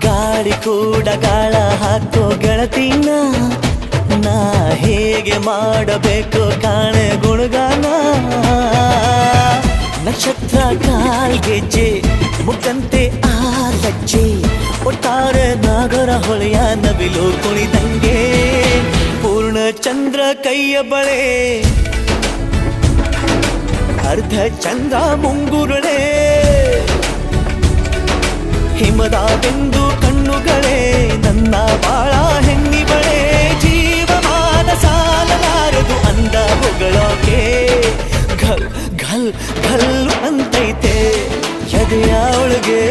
ಗಾಳಿ ಕೂಡ ಗಾಳ ಹಾಕೋ ಗೆಳತಿನ ನಾ ಹೇಗೆ ಮಾಡಬೇಕು ಕಾಣೆ ಗುಣಗಾನ ನಕ್ಷತ್ರ ಕಾಲ್ಗೆಜ್ಜೆ ಮುಗ್ಗಂತೆ ಆ ಲಜ್ಜೆ ಒಟ್ಟಾರೆ ನಾಗರ ಹೊಳೆಯ ನವಿಲು ಕುಣಿದಂಗೆ ಪೂರ್ಣ ಚಂದ್ರ ಕೈಯ ಬಳೆ ಅರ್ಧ ಚಂದ್ರ ಮುಂಗುರುಳೆ ಹಿಮದ ಬಿಂದು ಕಣ್ಣುಗಳೇ ನನ್ನ ಬಾಳ ಹೆಣ್ಣಿಬಳೆ ಜೀವಮಾನ ಸಾಲಲಾರದು ಅಂದ ಹೊಗಳೋಕೆ ಘಲ್ ಘಲ್ ಘಲ್ ಅಂತೈತೆ ಎದೆಯ ಒಳಗೆ